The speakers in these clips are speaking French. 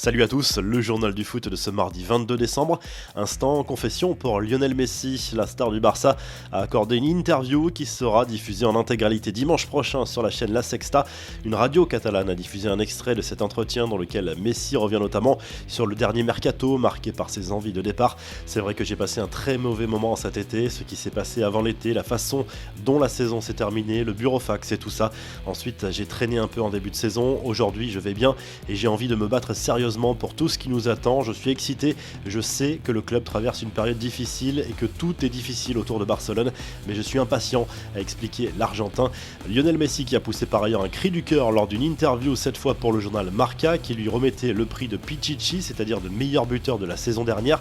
Salut à tous, le journal du foot de ce mardi 22 décembre. Instant confession pour Lionel Messi, la star du Barça, a accordé une interview qui sera diffusée en intégralité dimanche prochain sur la chaîne La Sexta. Une radio catalane a diffusé un extrait de cet entretien dans lequel Messi revient notamment sur le dernier mercato marqué par ses envies de départ. C'est vrai que j'ai passé un très mauvais moment cet été, ce qui s'est passé avant l'été, la façon dont la saison s'est terminée, le burofax et tout ça. Ensuite, j'ai traîné un peu en début de saison. Aujourd'hui, je vais bien et j'ai envie de me battre sérieusement pour tout ce qui nous attend. Je suis excité, je sais que le club traverse une période difficile et que tout est difficile autour de Barcelone, mais je suis impatient, a expliqué l'Argentin. Lionel Messi qui a poussé par ailleurs un cri du cœur lors d'une interview cette fois pour le journal Marca qui lui remettait le prix de Pichichi, c'est-à-dire de meilleur buteur de la saison dernière.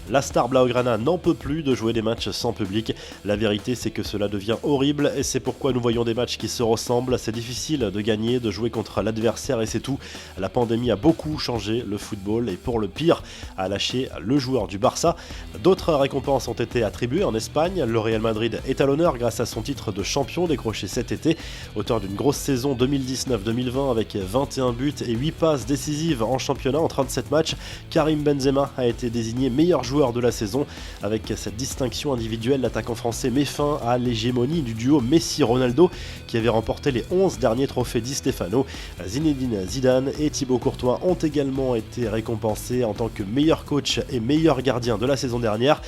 La star Blaugrana n'en peut plus de jouer des matchs sans public. La vérité c'est que cela devient horrible et c'est pourquoi nous voyons des matchs qui se ressemblent. C'est difficile de gagner, de jouer contre l'adversaire et c'est tout. La pandémie a beaucoup changé le football et pour le pire a lâché le joueur du Barça. D'autres récompenses ont été attribuées en Espagne. Le Real Madrid est à l'honneur grâce à son titre de champion décroché cet été. Auteur d'une grosse saison 2019-2020 avec 21 buts et 8 passes décisives en championnat en 37 matchs, Karim Benzema a été désigné meilleur joueur de la saison. Avec cette distinction individuelle, l'attaquant français met fin à l'hégémonie du duo Messi-Ronaldo qui avait remporté les 11 derniers trophées Di Stefano. Zinedine Zidane et Thibaut Courtois ont également été récompensés en tant que meilleur coach et meilleur gardien de la saison dernière.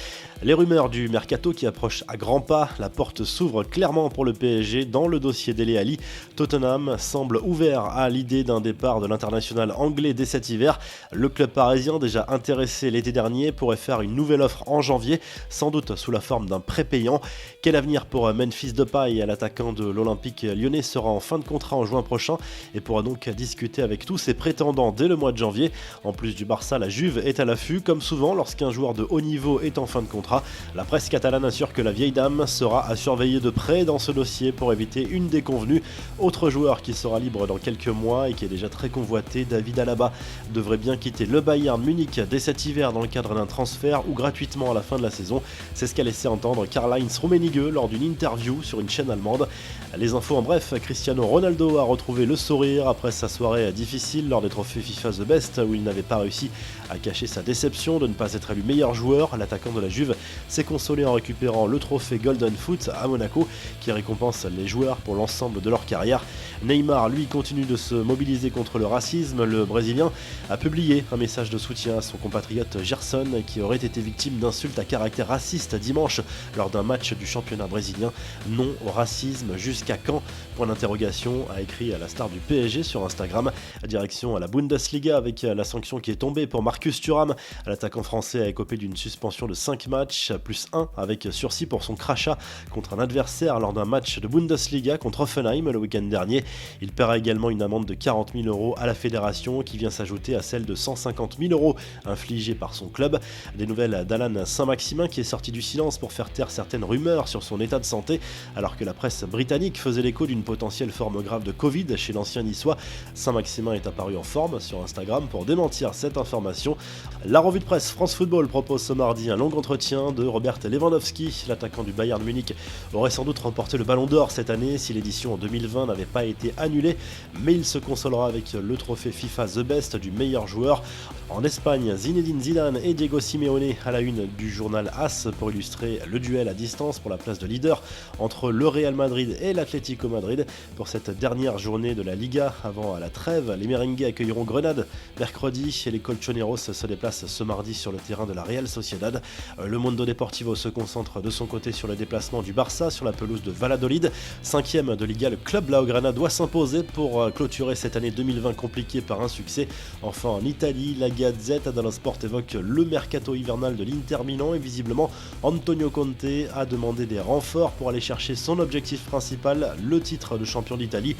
Les rumeurs du mercato qui approchent à grands pas, la porte s'ouvre clairement pour le PSG dans le dossier Dele Alli. Tottenham semble ouvert à l'idée d'un départ de l'international anglais dès cet hiver. Le club parisien, déjà intéressé l'été dernier, pourrait faire une nouvelle offre en janvier, sans doute sous la forme d'un prêt payant. Quel avenir pour Memphis Depay, l'attaquant de l'Olympique lyonnais, sera en fin de contrat en juin prochain et pourra donc discuter avec tous ses prétendants dès le mois de janvier. En plus du Barça, la Juve est à l'affût, comme souvent lorsqu'un joueur de haut niveau est en fin de contrat. La presse catalane assure que la vieille dame sera à surveiller de près dans ce dossier pour éviter une déconvenue. Autre joueur qui sera libre dans quelques mois et qui est déjà très convoité, David Alaba, devrait bien quitter le Bayern Munich dès cet hiver dans le cadre d'un transfert ou gratuitement à la fin de la saison. C'est ce qu'a laissé entendre Karl-Heinz Rummenigge lors d'une interview sur une chaîne allemande. Les infos en bref, Cristiano Ronaldo a retrouvé le sourire après sa soirée difficile lors des trophées FIFA The Best où il n'avait pas réussi à cacher sa déception de ne pas être élu meilleur joueur. L'attaquant de la Juve s'est consolé en récupérant le trophée Golden Foot à Monaco qui récompense les joueurs pour l'ensemble de leur carrière. Neymar, lui, continue de se mobiliser contre le racisme. Le Brésilien a publié un message de soutien à son compatriote Gerson qui aurait été victime d'insultes à caractère raciste dimanche lors d'un match du championnat brésilien. Non au racisme, jusqu'à quand ? Point d'interrogation, a écrit la star du PSG sur Instagram. Direction à la Bundesliga avec la sanction qui est tombée pour Marcus Thuram. L'attaquant français a écopé d'une suspension de 5 matchs, plus 1 avec sursis pour son crachat contre un adversaire lors d'un match de Bundesliga contre Hoffenheim le week-end dernier. Il paiera également une amende de 40 000 € à la fédération qui vient s'ajouter à celle de 150 000 € infligée par son club. Des nouvelles d'Alan Saint-Maximin qui est sorti du silence pour faire taire certaines rumeurs sur son état de santé alors que la presse britannique faisait l'écho d'une potentielle forme grave de Covid chez l'ancien niçois. Saint-Maximin est apparu en forme sur Instagram pour démentir cette information. La revue de presse France Football propose ce mardi un long entretien de Robert Lewandowski. L'attaquant du Bayern Munich aurait sans doute remporté le Ballon d'Or cette année si l'édition en 2020 n'avait pas été annulée, mais il se consolera avec le trophée FIFA The Best du meilleur joueur. En Espagne, Zinedine Zidane et Diego Simeone à la une du journal AS pour illustrer le duel à distance pour la place de leader entre le Real Madrid et l'Atlético Madrid. Pour cette dernière journée de la Liga avant la trêve, les Merengues accueilleront Grenade mercredi et les Colchoneros se déplacent ce mardi sur le terrain de la Real Sociedad. Le Mundo Deportivo se concentre de son côté sur le déplacement du Barça sur la pelouse de Valladolid. 5e de Liga, le club Blaugrana doit s'imposer pour clôturer cette année 2020 compliquée par un succès. Enfin en Italie, la Gazzetta dello Sport évoque le mercato hivernal de l'Inter Milan et visiblement Antonio Conte a demandé des renforts pour aller chercher son objectif principal, le titre de champion d'Italie.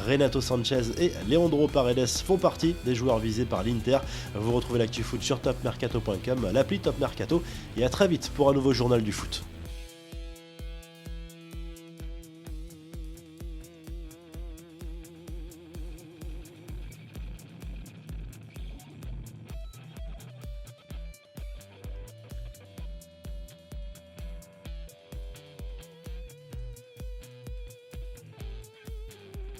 Renato Sanchez et Leandro Paredes font partie des joueurs visés par l'Inter. Vous retrouvez l'actu foot sur topmercato.com, l'appli Top Mercato et à très vite pour un nouveau journal du foot.